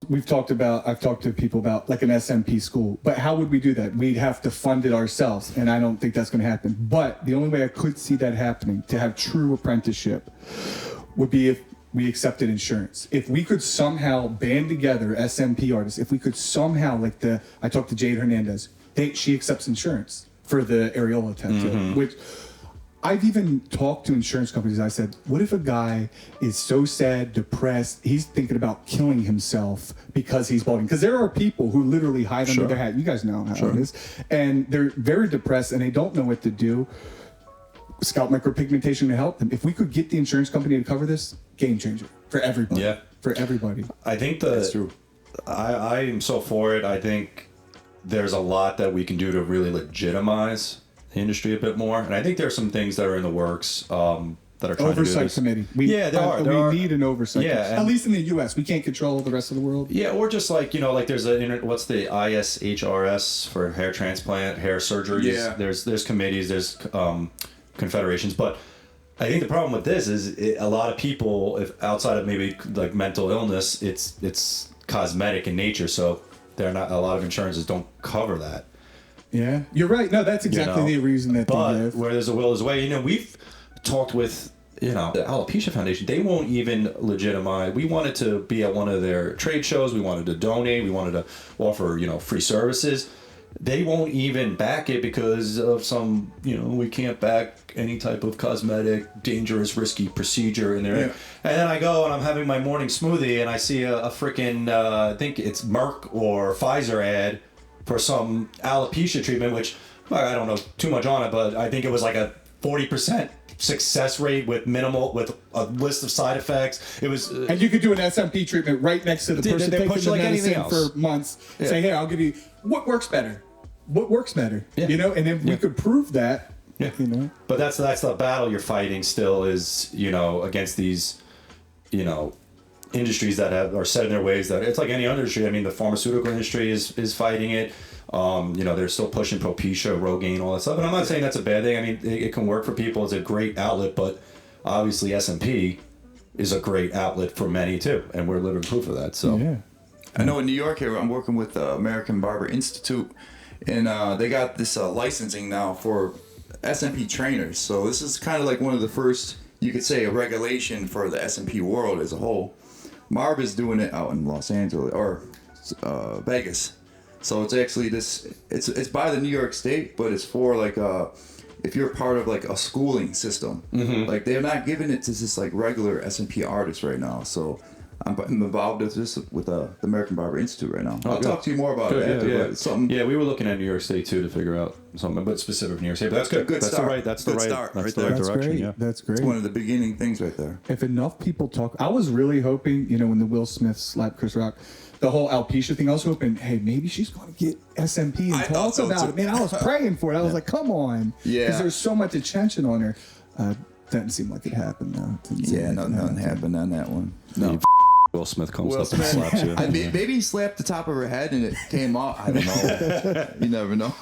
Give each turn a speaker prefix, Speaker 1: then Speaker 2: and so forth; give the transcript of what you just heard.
Speaker 1: I've talked to people about like an SMP school, but how would we do that? We'd have to fund it ourselves, and I don't think that's going to happen. But the only way I could see that happening, to have true apprenticeship, would be if we accepted insurance. If we could somehow band together SMP artists, if we could somehow, I talked to Jade Hernandez, she accepts insurance for the areola tattoo, which I've even talked to insurance companies. I said, what if a guy is so sad, depressed, he's thinking about killing himself because he's balding? Because there are people who literally hide under their hat. You guys know how it is. And they're very depressed and they don't know what to do. Scalp micropigmentation to help them. If we could get the insurance company to cover this, game changer for everybody.
Speaker 2: Yeah.
Speaker 1: For everybody.
Speaker 2: I think that's true. I am so for it. I think there's a lot that we can do to really legitimize the industry a bit more, and I think there's some things that are in the works that are trying to do this.
Speaker 1: Oversight committee. We need an oversight. Yeah, at least in the U.S. We can't control the rest of the world.
Speaker 2: Yeah, or just like there's what's the ISHRS for hair transplant, hair surgeries. Yeah. There's committees, there's confederations, but I think the problem with this is a lot of people, if outside of maybe like mental illness, it's cosmetic in nature, so they're not. A lot of insurances don't cover that.
Speaker 1: Yeah, you're right. No, that's exactly the reason that they give.
Speaker 2: Where there's a will, there's a way. We've talked with, the Alopecia Foundation. They won't even legitimize. We wanted to be at one of their trade shows. We wanted to donate. We wanted to offer, free services. They won't even back it because of some, we can't back any type of cosmetic, dangerous, risky procedure in there. Yeah. And then I go and I'm having my morning smoothie and I see a freaking, I think it's Merck or Pfizer ad for some alopecia treatment, which I don't know too much on it, but I think it was like a 40% success rate with a list of side effects. It was,
Speaker 1: and you could do an SMP treatment right next to the person taking the like medicine for months. Yeah. Say, hey, I'll give you what works better. What works better? Yeah. And then we could prove that.
Speaker 2: Yeah. But that's the battle you're fighting still is against these industries that are set in their ways. That it's like any other industry. I mean, the pharmaceutical industry is fighting it. They're still pushing Propecia, Rogaine, all that stuff. And I'm not saying that's a bad thing. I mean, it can work for people. It's a great outlet, but obviously SMP is a great outlet for many too, and we're living proof of that. So,
Speaker 3: yeah. I know in New York here, I'm working with the American Barber Institute, and they got this licensing now for SMP trainers. So this is kind of like one of the first, you could say, a regulation for the SMP world as a whole. Marv is doing it out in Los Angeles or Vegas, so it's actually it's by the New York State, but it's for like if you're part of like a schooling system, like they're not giving it to just like regular SMP artists right now. So I'm involved with this with the American Barber Institute right now. I'll talk to you more about it after. But something.
Speaker 2: Yeah, we were looking at New York State too to figure out something, but specific New York State. But that's good. That's start. That's the right direction.
Speaker 1: Great.
Speaker 2: Yeah,
Speaker 1: that's great.
Speaker 3: It's one of the beginning things right there.
Speaker 1: If enough people talk, I was really hoping, when the Will Smith slapped Chris Rock, the whole alopecia thing, I was hoping, hey, maybe she's going to get SMP and talk about it. Man, I was praying for it. I was like, come on. Yeah. Because there's so much attention on her. Didn't seem like it happened, though.
Speaker 3: Nothing happened on that one.
Speaker 2: No. Will Smith comes up and slaps you.
Speaker 3: Maybe he slapped the top of her head and it came off. I don't know. You never know.